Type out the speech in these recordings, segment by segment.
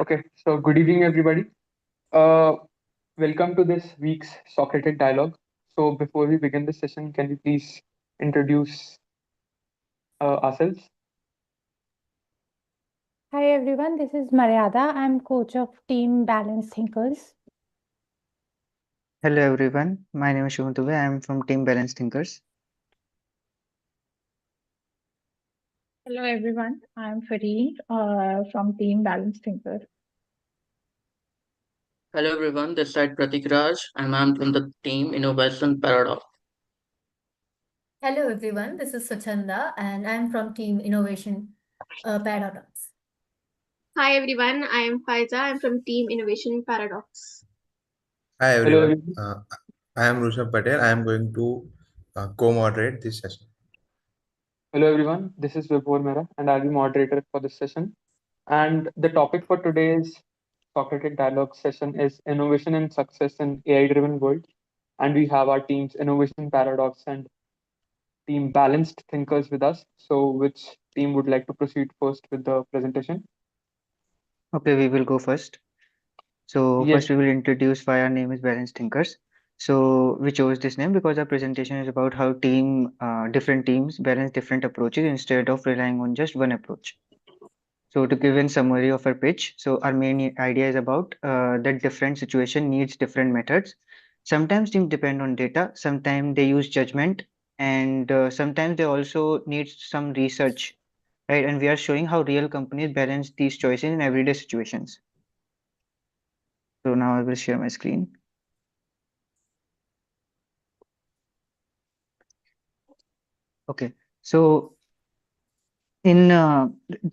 Okay, so good evening, everybody. Uh, Welcome to this week's Socratic dialogue. So, before we begin this session, can we please introduce ourselves? Hi everyone, this is Maryada. I'm coach of Team Balance Thinkers. Hello everyone, my name is Shubham Dubey. I am from Team Balance Thinkers. Hello everyone, I'm Fareen from Team Balance Thinker. Hello everyone, this side Pratik Raj and I'm from the team Innovation Paradox. Hello everyone, this is Sachanda and I'm from Team Innovation Paradox. Hi everyone, I am Faiza. I'm from Team Innovation Paradox. Hi Hello, everyone, everyone. I am Rushabh Patel. I am going to co-moderate this session. Hello, everyone. This is Vibhor Mehra, and I'll be moderator for this session. And the topic for today's Socratic dialogue session is innovation and success in AI-driven world. And we have our teams Innovation Paradox and Team Balanced Thinkers with us. So, which team would like to proceed first with the presentation? Okay, we will go first. So Yes. first we will introduce why our name is Balance Thinkers. So we chose this name because our presentation is about how different teams balance different approaches instead of relying on just one approach. So to give a summary of our pitch, so our main idea is about that different situation needs different methods. Sometimes teams depend on data, sometimes they use judgment, and sometimes they also need some research, right? And we are showing how real companies balance these choices in everyday situations. So now I will share my screen. Okay. So in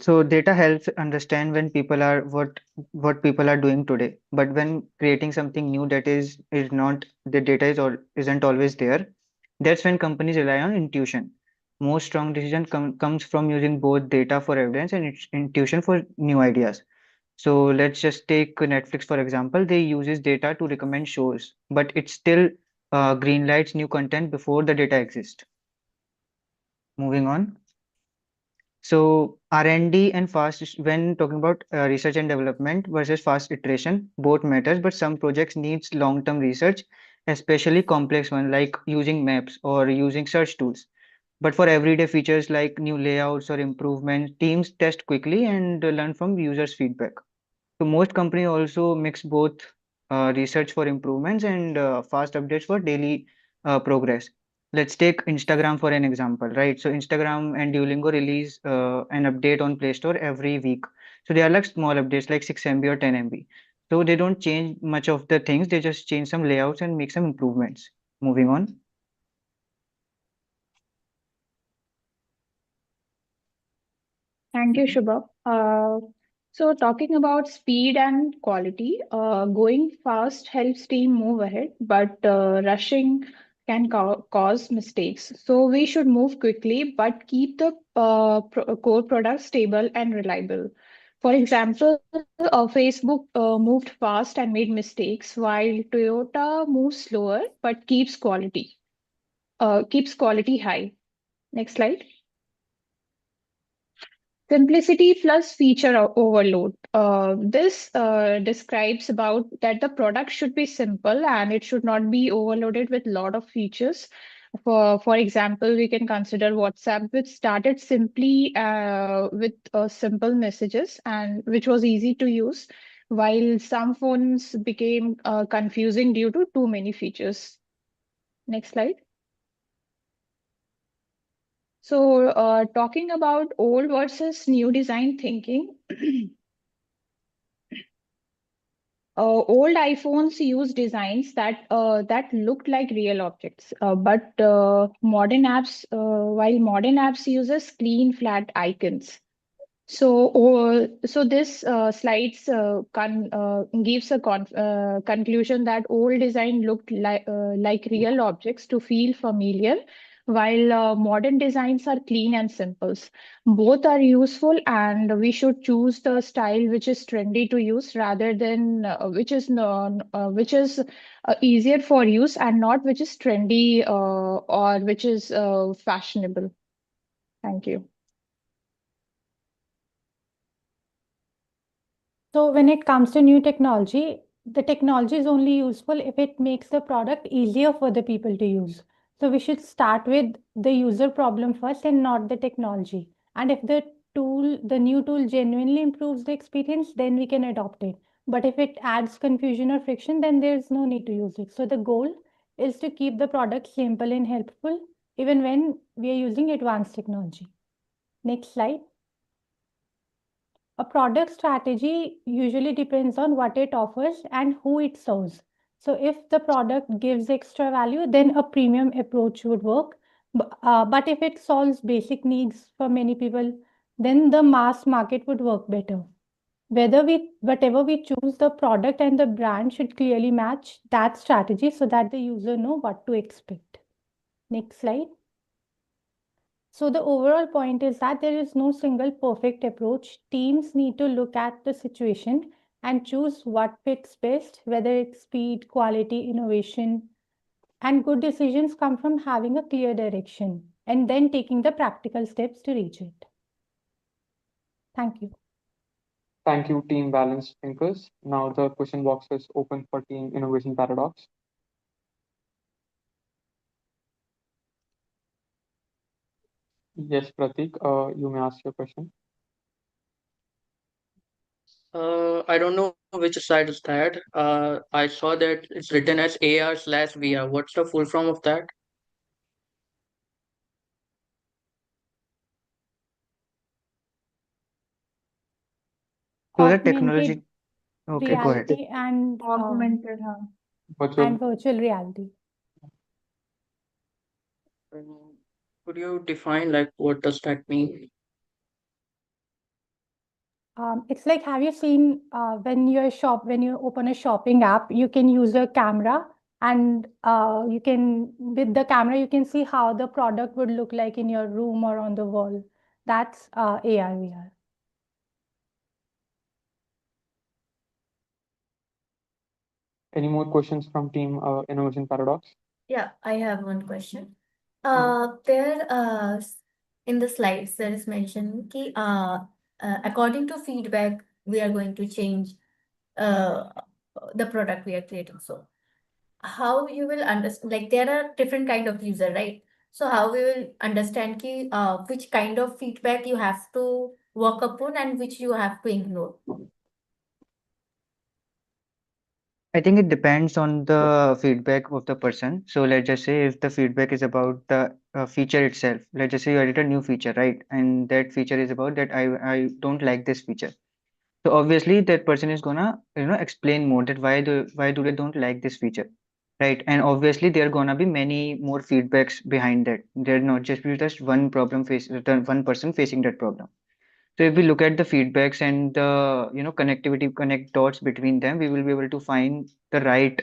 so data helps understand when people are what people are doing today. But when creating something new that is not the data is or isn't always there, that's when companies rely on intuition. Most strong decision comes from using both data for evidence and intuition for new ideas. So let's just take Netflix for example. They uses data to recommend shows, but it still greenlights new content before the data exists. Moving on. So R&D and when talking about research and development versus fast iteration, both matters, but some projects needs long-term research, especially complex one like using maps or using search tools. But for everyday features like new layouts or improvements, teams test quickly and learn from users' feedback. So most companies also mix both research for improvements and fast updates for daily progress. Let's take Instagram for an example, right? So Instagram and Duolingo release an update on Play Store every week. So they are like small updates, like 6 MB or 10 MB. So they don't change much of the things. They just change some layouts and make some improvements. Moving on. Thank you, Shubham. So talking about speed and quality, going fast helps team move ahead, but rushing can cause mistakes. So we should move quickly, but keep the core product stable and reliable. For example, Facebook moved fast and made mistakes, while Toyota moves slower but keeps quality high. Next slide. Simplicity plus feature overload. This describes about that the product should be simple and it should not be overloaded with a lot of features. For example, we can consider WhatsApp, which started simply with simple messages and which was easy to use, while some phones became confusing due to too many features. Next slide. So, talking about old versus new design thinking, old iPhones use designs that looked like real objects, but while modern apps uses clean, flat icons. So this slides gives a conclusion that old design looked like real objects to feel familiar, while modern designs are clean and simple. Both are useful, and we should choose the style which is trendy to use rather than which is easier for use and not which is trendy or which is fashionable. Thank you. So when it comes to new technology, the technology is only useful if it makes the product easier for the people to use. So we should start with the user problem first and not the technology. And if the new tool genuinely improves the experience, then we can adopt it. But if it adds confusion or friction, then there's no need to use it. So the goal is to keep the product simple and helpful, even when we are using advanced technology. Next slide. A product strategy usually depends on what it offers and who it serves. So, if the product gives extra value, then a premium approach would work. But if it solves basic needs for many people, then the mass market would work better. Whatever we choose, the product and the brand should clearly match that strategy so that the user know what to expect. Next slide. So the overall point is that there is no single perfect approach. Teams need to look at the situation and choose what fits best, whether it's speed, quality, innovation. And good decisions come from having a clear direction and then taking the practical steps to reach it. Thank you. Thank you, Team Balanced Thinkers. Now the question box is open for Team Innovation Paradox. Yes, Pratik, you may ask your question. I don't know which side is that. I saw that it's written as AR/VR. What's the full form of that? So the Augmented technology. Okay, go ahead. reality Augmented, huh? Virtual. and virtual reality. Could you define like what does that mean? It's like, have you seen when you open a shopping app, you can use a camera and with the camera, you can see how the product would look like in your room or on the wall. That's AR, VR. Any more questions from Team Innovation Paradox? Yeah, I have one question. Mhm. In the slides, there is mentioned कि according to feedback, we are going to change uh, the product we are creating. So how you will understand, like there are different kind of user, right? So how we will understand कि which kind of feedback you have to work upon and which you have to ignore. I think it depends on the feedback of the person. So let's just say if the feedback is about the feature itself, let's just say you added a new feature, right? And that feature is about that I don't like this feature. So obviously that person is gonna explain more that why do they don't like this feature, right? And obviously there are gonna be many more feedbacks behind that. There not just be just one person facing that problem. So if we look at the feedbacks and the connect dots between them, we will be able to find the right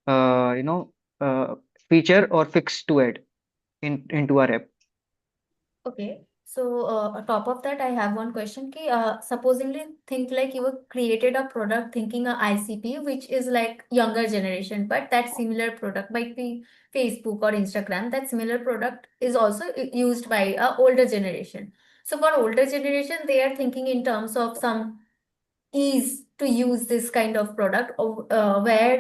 uh, you know uh, feature or fix to add into our app. Okay. So, on top of that, I have one question. Supposingly think like you created a product thinking a ICP, which is like younger generation, but that similar product might be Facebook or Instagram. That similar product is also used by a older generation. So for older generation, they are thinking in terms of some ease to use this kind of product, where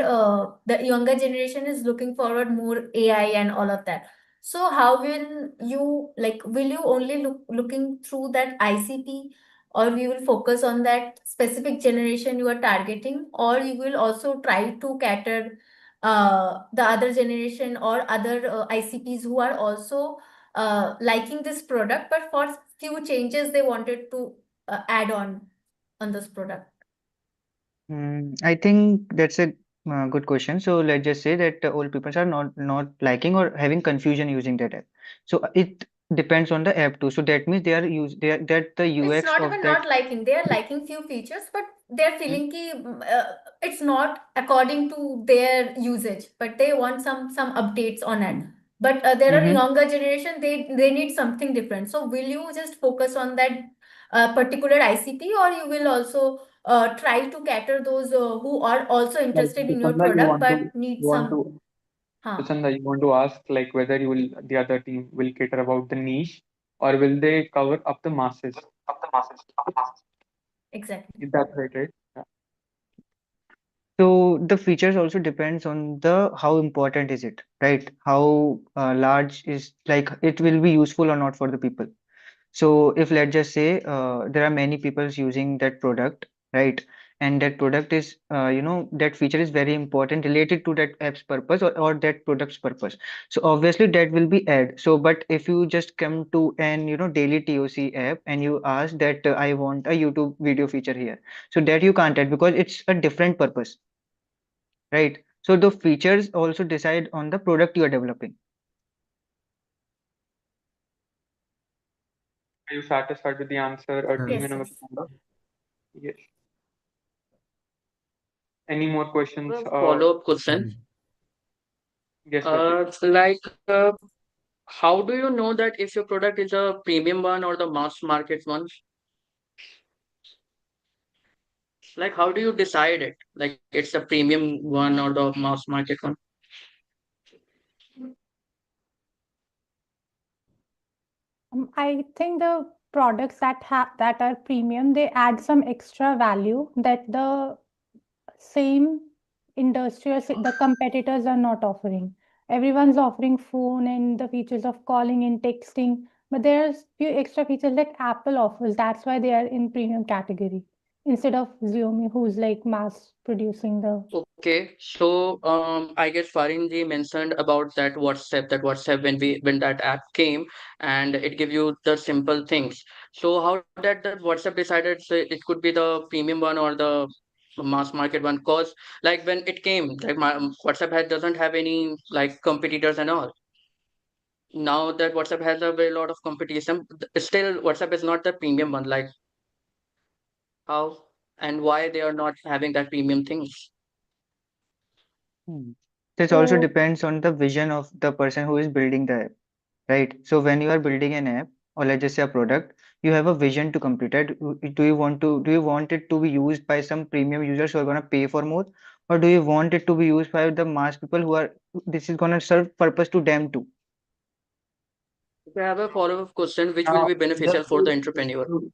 the younger generation is looking forward more AI and all of that. So how will you like will you only looking through that ICP, or we will focus on that specific generation you are targeting, or you will also try to cater the other generation or other ICPs who are also liking this product, but for few changes they wanted to add on this product. I think that's a good question. So let's just say that old people are not liking or having confusion using that app. So it depends on the app too. So that means they are that the It's UX not of even that. not liking. They are liking few features, but they're Hmm? feeling it's not according to their usage. But they want some updates on it. But there are Mm-hmm. younger generation. They need something different. So will you just focus on that particular ICP, or you will also try to cater those who are also Like interested in your Suchanda, product but need you want some? to Huh. Suchanda, you want to ask like whether the other team will cater about the niche or will they cover up the masses? Exactly. Is that right? Right? Yeah. So the features also depends on the how important is it, right? How large is, like, it will be useful or not for the people. So if let's just say there are many people using that product, right? And that product is, that feature is very important related to that app's purpose, or that product's purpose. So obviously that will be add. So, but if you just come to an, daily TOC app and you ask that I want a YouTube video feature here, so that you can't add because it's a different purpose, right? So the features also decide on the product you are developing. Are you satisfied with the answer, team Hmm. Yes, innovation? yes. Yes. Any more questions? A follow-up question. Hmm. Yes, Pratik. Like, how do you know that if your product is a premium one or the mass market one? Like, how do you decide it? Like, it's a premium one or the mass market one? I think the products that are premium, they add some extra value that the same industry or the competitors are not offering. Everyone's offering phone and the features of calling and texting, but there's few extra features like Apple offers. That's why they are in premium category instead of Xiaomi, who's like mass producing the. Okay, so I guess Farinji mentioned about that WhatsApp when that app came and it give you the simple things. So how that WhatsApp decided it could be the premium one or the mass market one? Cause like when it came, like WhatsApp doesn't have any like competitors and all. Now that WhatsApp has a very lot of competition, still WhatsApp is not the premium one. Like how and why they are not having that premium things? Hmm. This also So depends on the vision of the person who is building the app, right? So when you are building an app, or let's just say a product, you have a vision to complete it. Do you want it to be used by some premium users who are gonna pay for more, or do you want it to be used by the mass people who are, this is gonna serve purpose to them too? If I have a follow-up question, which will Now, be beneficial just for the to, just entrepreneur? to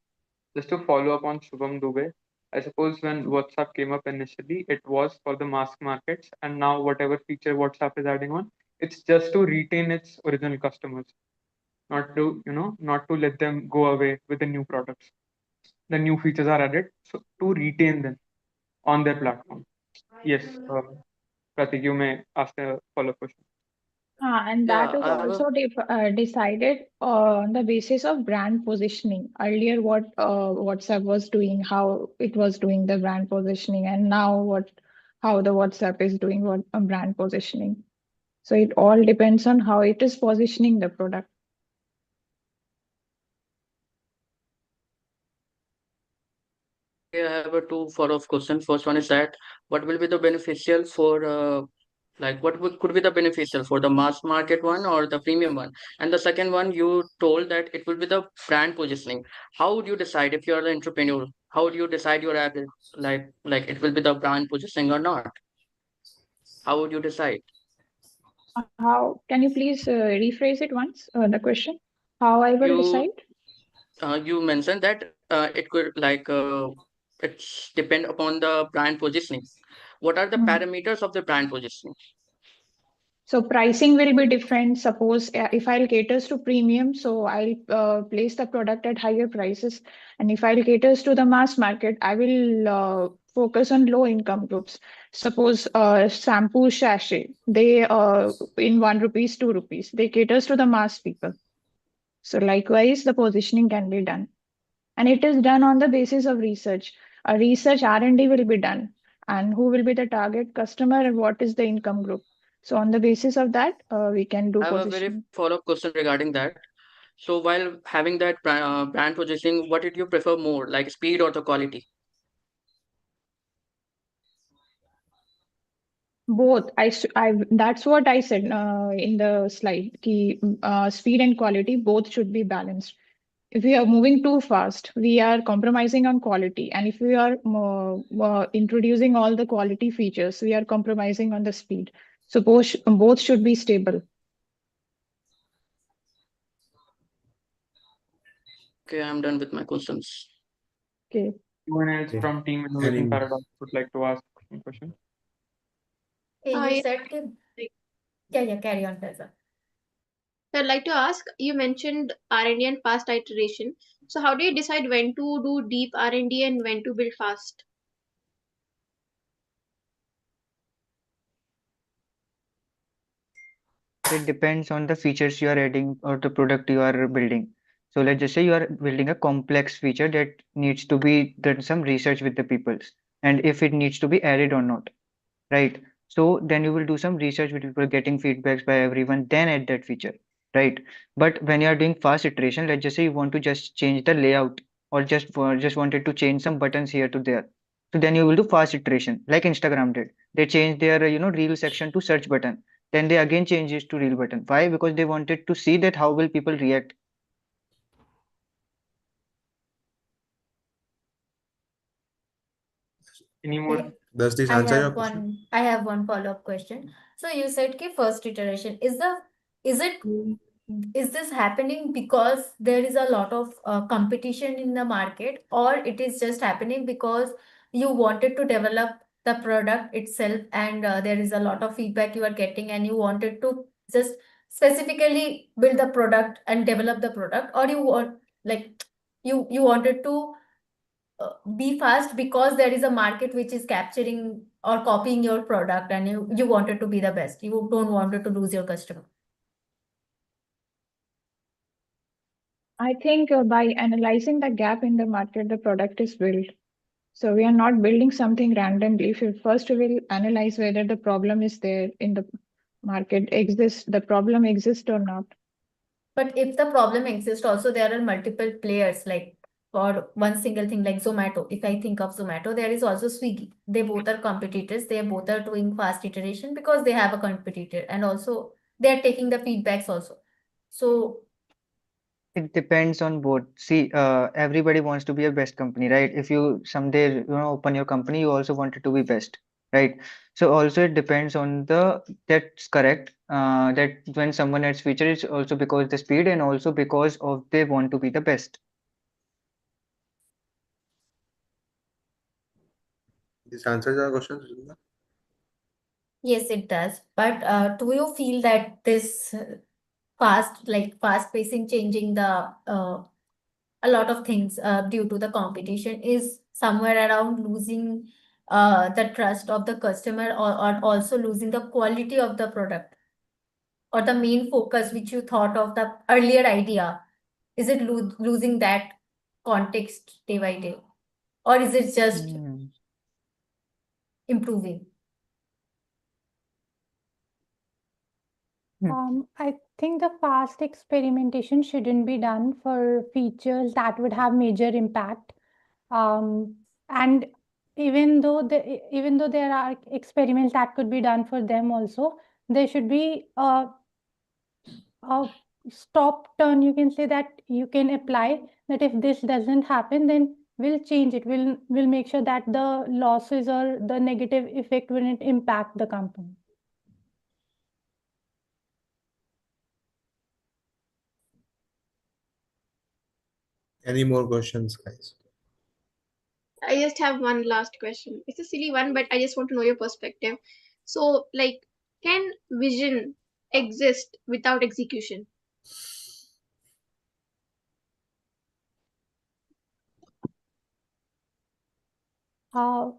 just to follow up on Shubham Dubey, I suppose when WhatsApp came up initially, it was for the mass markets, and now whatever feature WhatsApp is adding on, it's just to retain its original customers, not to, not to let them go away with the new products. The new features are added, so to retain them on their platform. Yes, Pratik, you may ask a follow-up question. And that Yeah, is I have a also decided on the basis of brand positioning. Earlier, what WhatsApp was doing, how it was doing the brand positioning, and now how the WhatsApp is doing what brand positioning. So it all depends on how it is positioning the product. okay. I have a two follow-up questions. First one is that what will be the beneficial for like could be the beneficial for the mass market one or the premium one? And the second one, you told that it will be the brand positioning. How would you decide if you are the entrepreneur? How would you decide your app is like it will be the brand positioning or not? How would you decide? How can you please rephrase it once? The question. How I will You decide? you mentioned that it could it's depend upon the brand positioning. What are the Hmm. parameters of the brand positioning? So pricing will be different. Suppose if I'll caters to premium, so I'll place the product at higher prices. And if I'll caters to the mass market, I will focus on low income groups. Suppose shampoo sachet, they in 1 rupees, 2 rupees, they caters to the mass people. So likewise, the positioning can be done, and it is done on the basis of research. A research R&D will be done, and who will be the target customer and what is the income group. So on the basis of that, we can I do have a very positioning. follow-up question regarding that. So while having that brand positioning, what did you prefer more, like speed or the quality? Both. That's what I said in the slide. Speed and quality both should be balanced. If we are moving too fast, we are compromising on quality, and if we are introducing all the quality features, we are compromising on the speed. So both should be stable. Okay, I'm done with my questions. Okay. Anyone else Okay. from Team Innovation Any Paradox would like to ask some question? You Yeah, said कि like, yeah, carry on, Faisal. so I'd like to ask, you mentioned R&D and fast iteration. So how do you decide when to do deep R&D and when to build fast? It depends on the features you are adding or the product you are building. So let's just say you are building a complex feature that needs to be done some research with the peoples, and if it needs to be added or not, right? So then you will do some research with people, getting feedbacks by everyone, then add that feature, right? But when you are doing fast iteration, let's just say you want to just change the layout or just wanted to change some buttons here to there. So then you will do fast iteration, like Instagram did. They changed their reel section to search button. Then they again changed it to reel button. Why? Because they wanted to see that how will people react. Any more? Okay. Does this I answer your have question? one. I have one follow-up question. So you said कि first iteration is it is this happening because there is a lot of competition in the market, or it is just happening because you wanted to develop the product itself and there is a lot of feedback you are getting and you wanted to just specifically build the product and develop the product, or you want like you wanted to be fast because there is a market which is capturing or copying your product and you wanted to be the best, you don't wanted to lose your customer. I think by analyzing the gap in the market, the product is built. So we are not building something randomly. If you first will analyze whether the problem is there in the market exists, the problem exists or not. But if the problem exists also, there are multiple players, like for one single thing like Zomato. If I think of Zomato, there is also Swiggy. They both are competitors. They both are doing fast iteration because they have a competitor and also they are taking the feedbacks also. So It depends on both. See, everybody wants to be a best company, right? If you someday open your company, you also want it to be best, right? So also it depends on the that's correct. That when someone adds feature, it's also because the speed and also because of they want to be the best. This answers your question, Sujata? yes, it does. But do you feel that this fast pacing changing the a lot of things due to the competition is somewhere around losing the trust of the customer, or also losing the quality of the product, or the main focus which you thought of the earlier idea, is it losing that context day by day, or is it just Hmm. improving? Hmm. I think the fast experimentation shouldn't be done for features that would have major impact. And even though there are experiments that could be done for them also, there should be a stop turn, you can say, that you can apply, that if this doesn't happen, then we'll change it. We'll make sure that the losses or the negative effect wouldn't impact the company. Any more questions, guys? I just have one last question. It's a silly one, but I just want to know your perspective. So, like, can vision exist without execution? Uh,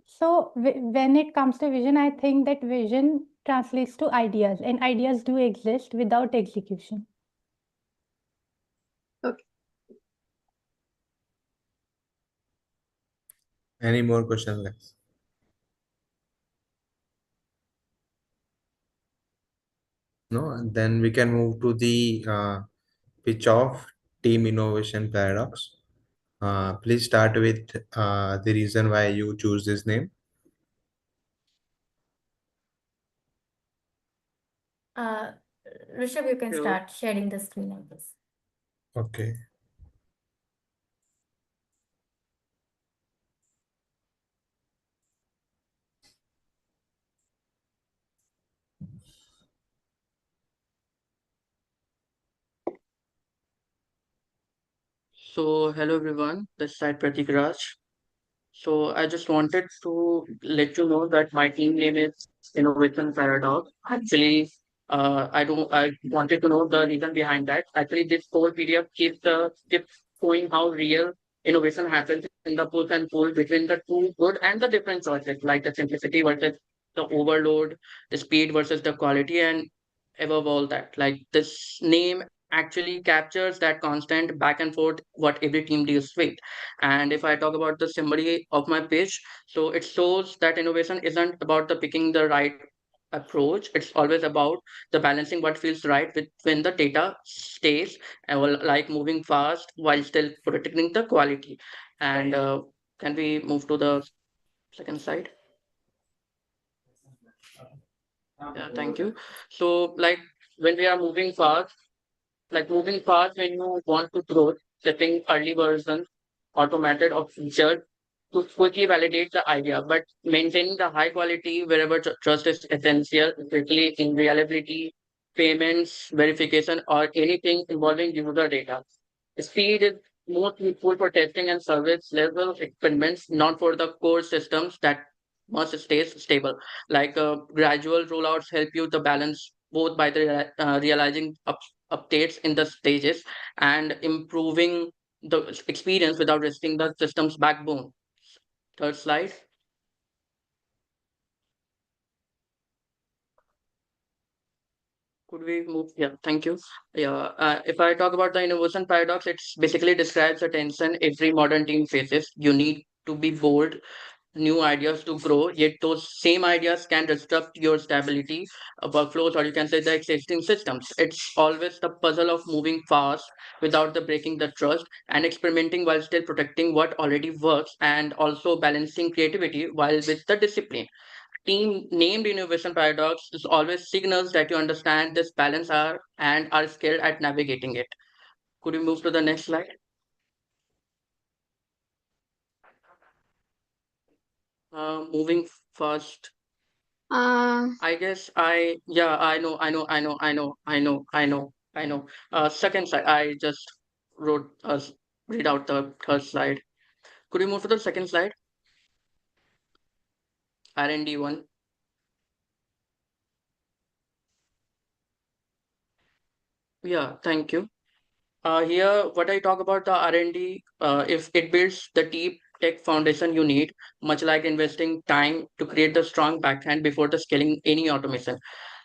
so when it comes to vision, I think that vision translates to ideas, and ideas do exist without execution. Okay. Any more questions, guys? No, then we can move to the pitch of team innovation paradox. Please start with the reason why you choose this name. uh Rishabh, you can So, start sharing the screen on this. Okay. so hello everyone. This side Pratik Raj. So I just wanted to let you know that my team name is Innovation Paradox. Actually, I wanted to know the reason behind that. Actually, this whole PDF keeps showing how real innovation happens in the push and pull between the two good and the different choices, like the simplicity versus the overload, the speed versus the quality, and above all that, like this name actually captures that constant back and forth what every team deals with. And if I talk about the summary of my pitch, so it shows that innovation isn't about the picking the right approach. It's always about the balancing what feels right with when the data stays and like moving fast while still protecting the quality. And can we move to the second slide? Yeah, thank you. So like when we are moving fast, like moving fast when you want to grow, setting early versions, automated or featured to quickly validate the idea, but maintaining the high quality wherever trust is essential, especially in reliability, payments, verification, or anything involving user data. Speed is most useful for testing and service level experiments, not for the core systems that must stay stable. Like gradual rollouts help you to balance both by the realizing updates in the stages and improving the experience without risking the system's backbone. Third slide. Could we move? Yeah, thank you. Yeah, if I talk about the innovation paradox, it basically describes the tension every modern team faces. You need to be bold, new ideas to grow, yet those same ideas can disrupt your stability, workflows, or you can say the existing systems. It's always the puzzle of moving fast without the breaking the trust and experimenting while still protecting what already works and also balancing creativity while with the discipline. Team named innovation paradox is always signals that you understand this balance are and are skilled at navigating it. Could you move to the next slide? Moving fast. I guess I know. Second slide. I just wrote read out the third slide. Could you move to the second slide? R&D one. Yeah, thank you. Here, what I talk about the R&D, if it builds the deep tech foundation you need, much like investing time to create the strong backhand before the scaling any automation.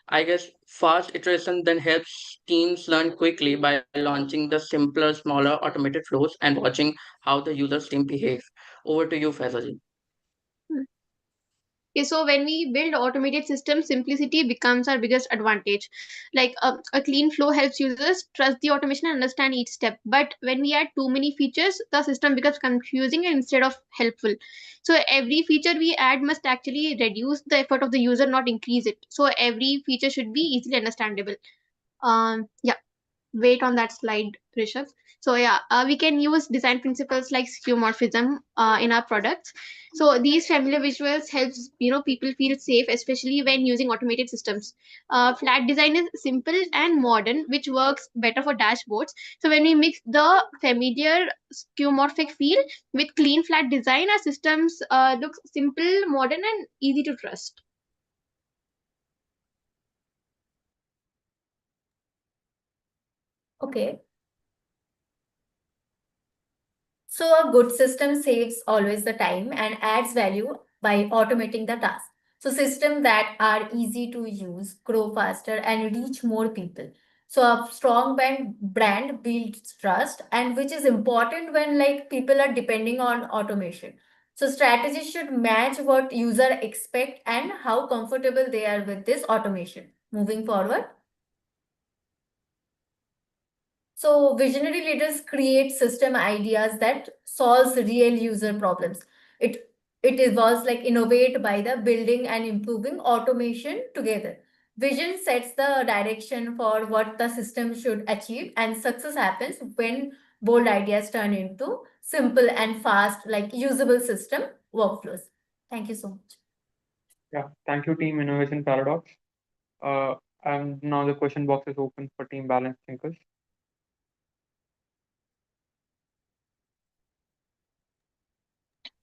I guess fast iteration then helps teams learn quickly by launching the simpler, smaller automated flows and watching how the user's team behave. Over to you, Faizaji. Okay, so when we build automated systems, simplicity becomes our biggest advantage. Like a clean flow helps users trust the automation and understand each step. But when we add too many features, the system becomes confusing instead of helpful. So every feature we add must actually reduce the effort of the user, not increase it. So every feature should be easily understandable. Yeah, wait on that slide, Rishabh. So yeah, we can use design principles like skeuomorphism in our products. So these familiar visuals helps people feel safe, especially when using automated systems. Flat design is simple and modern, which works better for dashboards. So when we mix the familiar skeuomorphic feel with clean flat design, our systems look simple, modern, and easy to trust. Okay. So a good system saves always the time and adds value by automating the task. So systems that are easy to use grow faster and reach more people. So a strong brand builds trust, and which is important when like people are depending on automation. So strategies should match what user expect and how comfortable they are with this automation. Moving forward. So visionary leaders create system ideas that solves real user problems. It it involves like innovate by the building and improving automation together. Vision sets the direction for what the system should achieve, and success happens when bold ideas turn into simple and fast, like usable system workflows. Thank you so much. Yeah, thank you, Team Innovation Paradox. Uh, and now the question box is open for Team Balance Thinkers.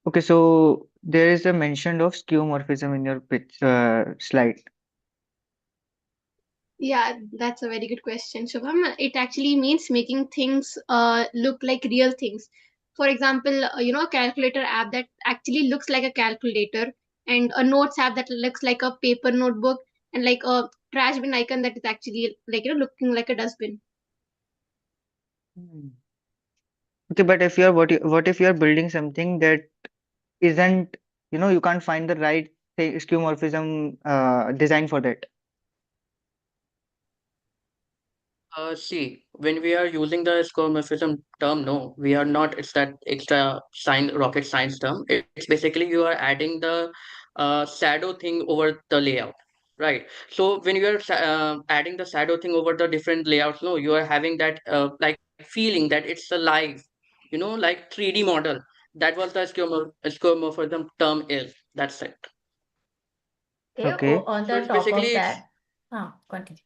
Okay, so there is a mention of skeuomorphism in your pitch slide. Yeah, that's a very good question, Shubham. It actually means making things look like real things. For example, a calculator app that actually looks like a calculator, and a notes app that looks like a paper notebook, and like a trash bin icon that is actually like looking like a dustbin. Hmm. Okay, but if you're what if you're building something that isn't, you can't find the right skeuomorphism design for that. See, when we are using the skeuomorphism term, no, we are not. It's that extra rocket science term. It's basically you are adding the shadow thing over the layout, right? So when you are adding the shadow thing over the different layouts, no, you are having that like feeling that it's a live, like 3D model. That was the skeuomorphism term is. That's it. Okay, Okay. on So the it's top basically of it's that, continue.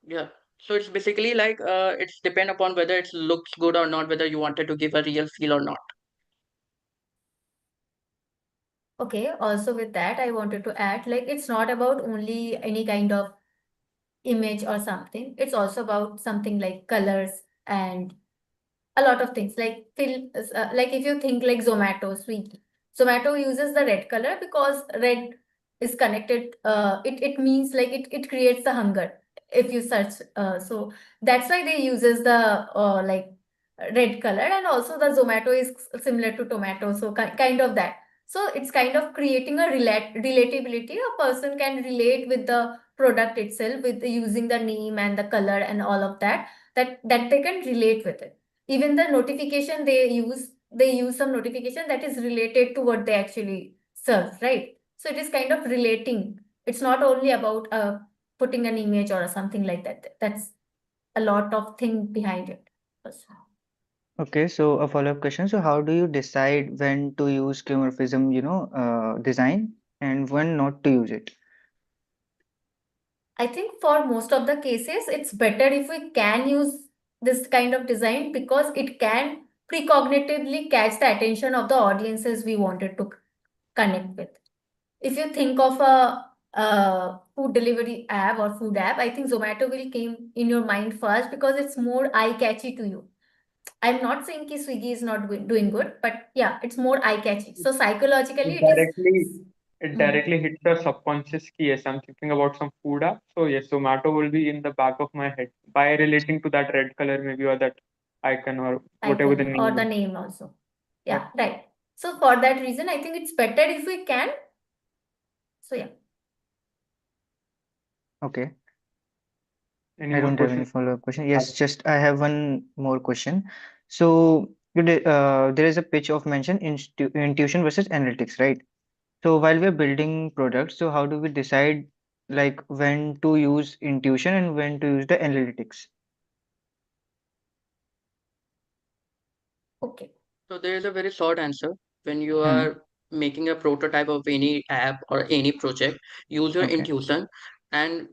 yeah. So it's basically like it's depend upon whether it looks good or not, whether you wanted to give a real feel or not. Okay, also with that, I wanted to add, like, it's not about only any kind of image or something. It's also about something like colors and a lot of things like if you think like Zomato, Swiggy. Zomato uses the red color because red is connected. It means like it creates the hunger if you search. So that's why they uses the like red color, and also the Zomato is similar to tomato, so kind of that. So it's kind of creating a relatability. A person can relate with the product itself with using the name and the color and all of that. That they can relate with it. Even the notification they use some notification that is related to what they actually serve, right? So it is kind of relating. It's not only about putting an image or something like that. That's a lot of thing behind it also. Okay, so a follow-up question. So how do you decide when to use skeuomorphism, design and when not to use it? I think for most of the cases it's better if we can use this kind of design because it can precognitively catch the attention of the audiences we wanted to connect with. If you think of a food delivery app or food app, I think Zomato will came in your mind first because it's more eye catchy to you. I'm not saying ki Swiggy is not doing good, but yeah, it's more eye catchy. So It psychologically, it is. directly it Mm, directly hits your subconscious key. Yes, I'm thinking about some food app. So yes, Zomato will be in the back of my head by relating to that red color maybe or that icon or whatever the icon or name the is. name also. Yep. Yeah, right. So for that reason, I think it's better if we can. So yeah. Okay, Any I more don't have any questions? follow-up question. Yes, just I have one more question. So there is a pitch of mention intuition versus analytics, right? So while we're building products, so how do we decide like when to use intuition and when to use the analytics? Okay. So there is a very short answer. When you Hmm. are making a prototype of any app or any project, use your Okay. intuition and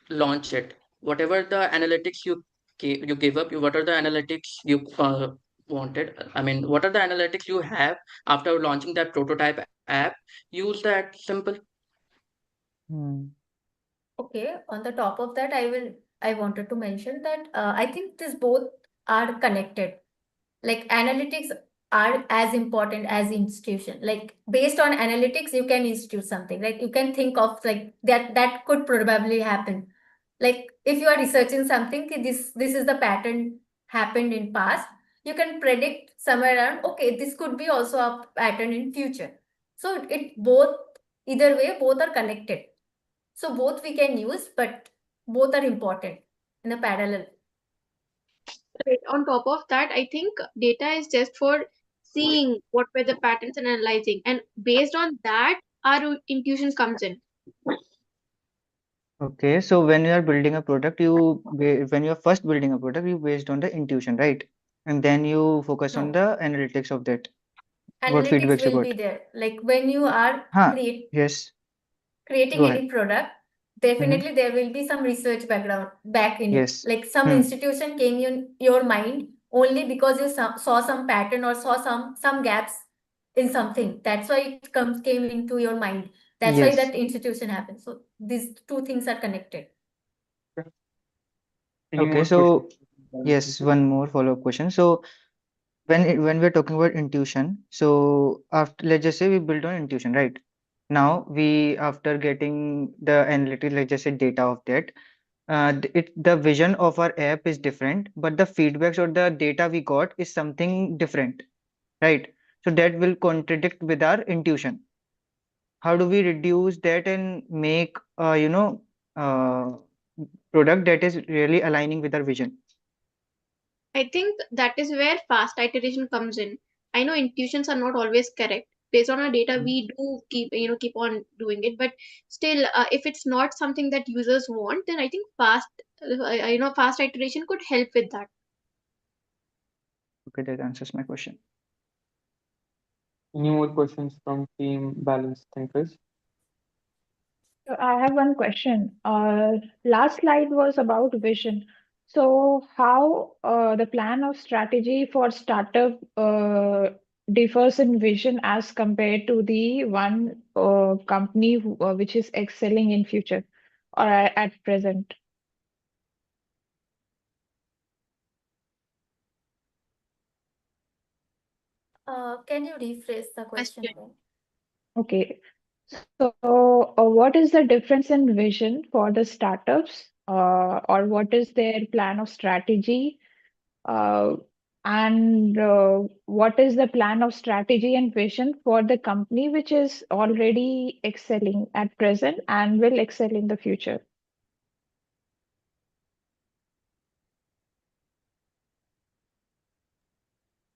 launch it. Whatever the analytics you give up, what are the analytics you wanted? I mean, what are the analytics you have after launching that prototype app? Use that simple. Hmm. Okay, on the top of that, I wanted to mention that I think these both are connected. Like analytics are as important as institution. Like based on analytics, you can institute something. Like you can think of like that could probably happen. Like if you are researching something, ki this is the pattern happened in past. You can predict somewhere around. Okay, this could be also a pattern in future. So it both either way both are connected. So both we can use, but both are important in a parallel. Right. On top of that, I think data is just for seeing what were the patterns and analyzing, and based on that, our intuition comes in. Okay, so when you are building a product, when you're first building a product, you based on the intuition, right? And then you focus on No, the analytics of that, what analytics feedbacks you will got. be there. Like when you are Huh, yes, creating go any ahead. product, Mm-hmm. definitely there will be some research background back in it. Yes. Like some Hmm. institution came in your mind only because you saw some pattern or saw some gaps in something. That's why it came into your mind. That's why Yes. that institution happened. So these two things are connected. Okay. Any Okay, more questions? so yes, one more follow-up question. So when we're talking about intuition, so after, let's just say we build on intuition, right? Now we, after getting the analytics, let's just say data of that, the vision of our app is different, but the feedbacks or the data we got is something different, right? So that will contradict with our intuition. How do we reduce that and make uh, product that is really aligning with our vision? I think that is where fast iteration comes in. I know intuitions are not always correct. Based on our data, we do keep on doing it. But still, if it's not something that users want, then I think fast iteration could help with that. Okay, that answers my question. Any more questions from team balance thinkers? So I have one question. Last slide was about vision. So how the plan of strategy for startup differs in vision as compared to the one company which is excelling in future or at present? Can you rephrase the question Question. again? Okay. So what is the difference in vision for the startups or what is their plan of strategy? Uh, and what is the plan of strategy and vision for the company which is already excelling at present and will excel in the future?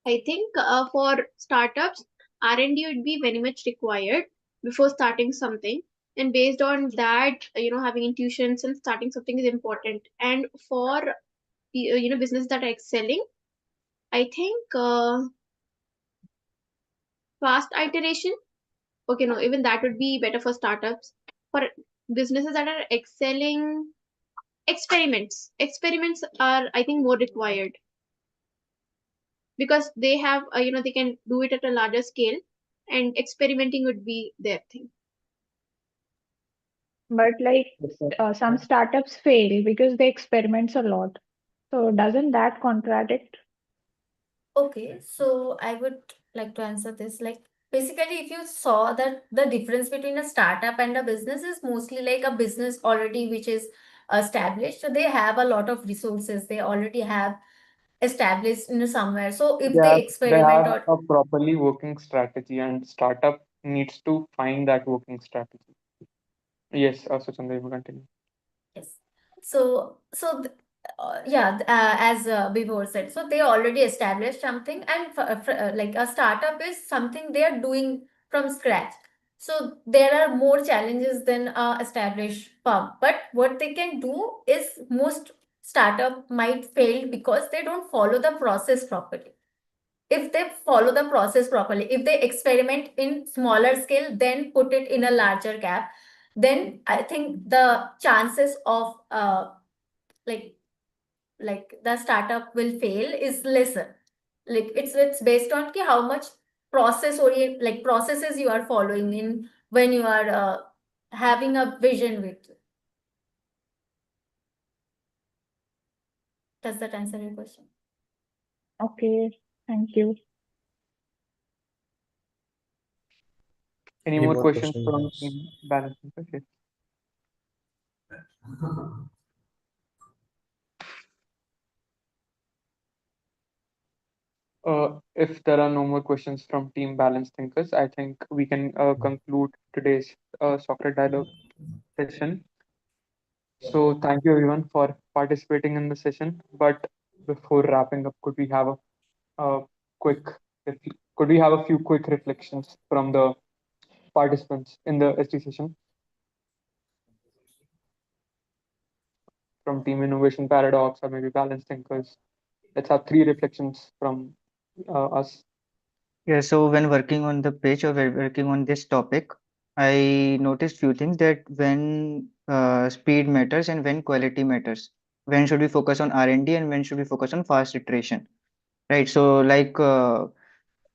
I think for startups, R&D would be very much required before starting something. And based on that, having intuitions and starting something is important. And for business that are excelling, I think fast iteration. Okay, no, even that would be better for startups. For businesses that are excelling, experiments. Experiments are, I think, more required because they have, they can do it at a larger scale, and experimenting would be their thing. But like Yes, sir. some startups fail because they experiments a lot. So doesn't that contradict? Okay, so I would like to answer this. Like, basically, if you saw that the difference between a startup and a business is mostly like a business already which is established. So they have a lot of resources. They already have established in somewhere. So if they They experiment have or a properly working strategy, and startup needs to find that working strategy. Yes, Suchanda, you may continue. yes. As before said, so they already established something, and like a startup is something they are doing from scratch. So there are more challenges than a established firm. But what they can do is most startup might fail because they don't follow the process properly. If they follow the process properly, if they experiment in smaller scale, then put it in a larger gap, then I think the chances of like the startup will fail is lesser. Like it's based on ki how much processes you are following in when you are having a vision with. Does that answer your question? Okay, thank you. Any Any more more questions from questions? team balance thinkers? Yes. If there are no more questions from team balance thinkers, I think we can conclude today's Socratic dialogue session. So thank you everyone for participating in the session. But before wrapping up, a quick could we have a few quick reflections from the participants in the ST session from Team Innovation Paradox or maybe Balance Thinkers? Let's have three reflections from us. Yeah, so when working on the pitch or when working on this topic, I noticed few things that when speed matters and when quality matters. When should we focus on R&D and when should we focus on fast iteration, right? So like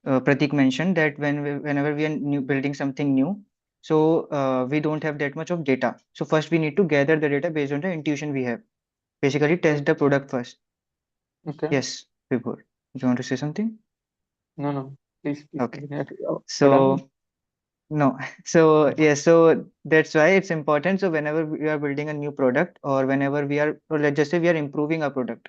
Pratik mentioned that whenever we are building something new, so we don't have that much of data. So first we need to gather the data based on the intuition we have. Basically, test the product first. Okay. Yes, Vibhor, you want to say something? No. Please Okay. continue. Oh, we're So done. no, so yes, so that's why it's important. So whenever we are building a new product, or whenever we are, or let's just say we are improving our product,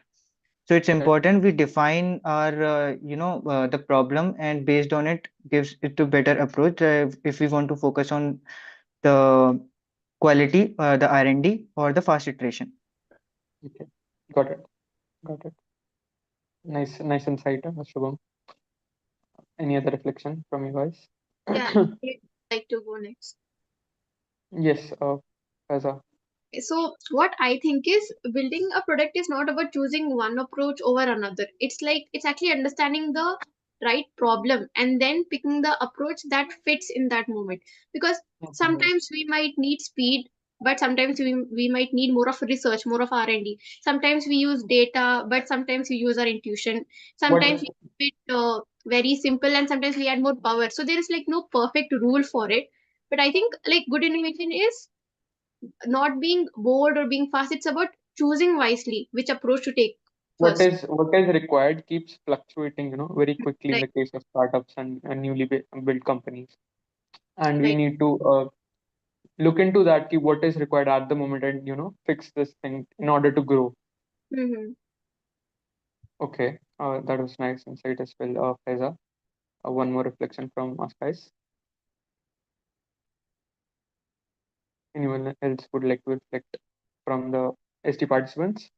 so it's Right. important we define our, the problem, and based on it, gives it to better approach. If we want to focus on the quality, the R&D, or the fast iteration. Okay. Got it. Got it. Nice insight, Shubham. Any other reflection from you guys? Yeah, I'd like to go next. Yes, Faza. So what I think is building a product is not about choosing one approach over another. It's like it's actually understanding the right problem and then picking the approach that fits in that moment. Because Mhm. sometimes we might need speed, but sometimes we might need more of research, more of R&D. Sometimes we use data, but sometimes we use our intuition. Sometimes What we keep it very simple, and sometimes we add more power. So there is like no perfect rule for it. But I think like good innovation is not being bored or being fast. It's about choosing wisely which approach to take first. what is required keeps fluctuating, very quickly in Right, the case of startups and newly built companies. And we right. need to look into that, what is required at the moment, and fix this thing in order to grow. Mm-hmm. Okay, that was nice insight as well, Faiza. One more reflection from us guys. Anyone else would like to reflect from the ST participants?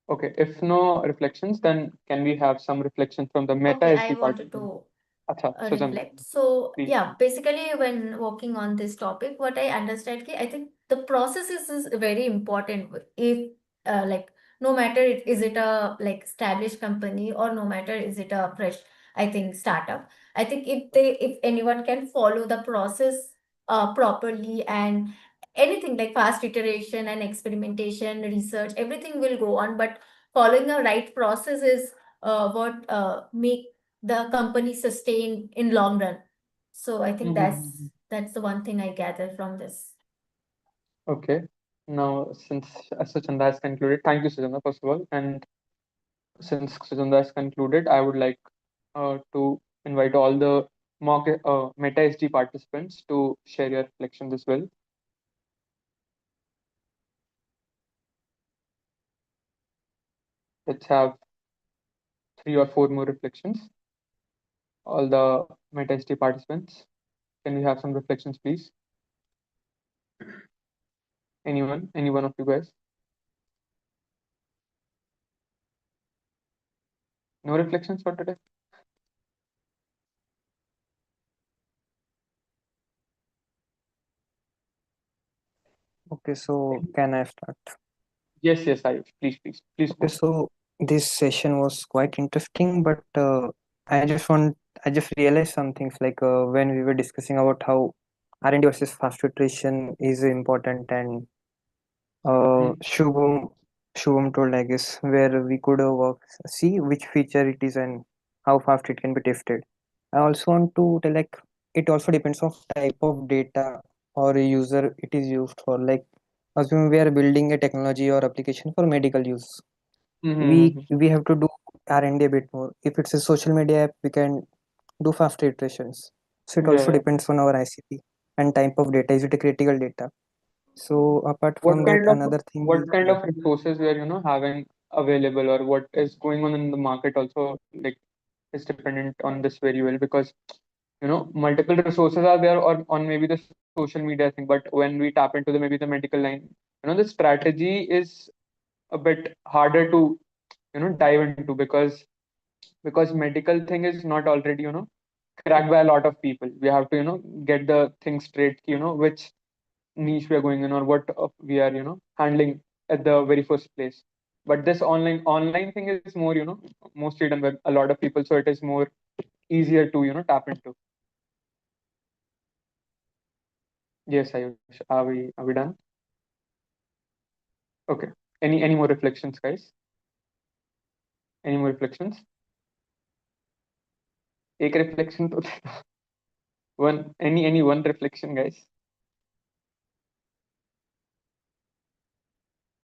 Okay, if no reflections, then can we have some reflection from the Meta Okay, I SD wanted participants? to Acha, Sujana, reflect. So please. yeah, basically when working on this topic, what I understand, I think the process is very important. If like no matter is it a like established company or no matter is it a fresh, I think startup. I think if anyone can follow the process properly and anything like fast iteration and experimentation, research, everything will go on. But following a right process is what make the company sustain in long run. So I think Mhm. that's the one thing I gather from this. Okay. Now, since Sachanda has concluded, thank you, Sachanda, first of all. And since Sachanda has concluded, I would like to invite all the mock Meta SD participants to share your reflections as well. Let's have 3 or 4 more reflections. All the Meta SD participants, can we have some reflections, please? Anyone? Any one of you guys? No reflections for today? Okay, so can I start? Yes, Ayush. Please Okay, go. so this session was quite interesting, but I just realized some things like when we were discussing about how R&D versus fast iteration is important, and Mhm. Shubham told, I guess, where we could see which feature it is and how fast it can be tested. I also want to tell like it also depends on type of data or user it is used for. Like assume we are building a technology or application for medical use, Mhm. we have to do R&D a bit more. If it's a social media app, we can do faster iterations. So it also Yeah. depends on our ICP and type of data. Is it a critical data? So apart What from that, kind of another thing what is kind of resources we are having available, or what is going on in the market also, like, is dependent on this very well, because multiple resources are there on maybe the social media thing, but when we tap into the maybe the medical line, the strategy is a bit harder to dive into, because medical thing is not already cracked by a lot of people. We have to get the thing straight, which niche we are going in, or what we are handling at the very first place. But this online thing is more mostly done by a lot of people, so it is more easier to tap into. Yes, Ayush, are we done? Okay. Any more reflections, guys? Any more reflections? एक reflection तो one any one reflection, guys.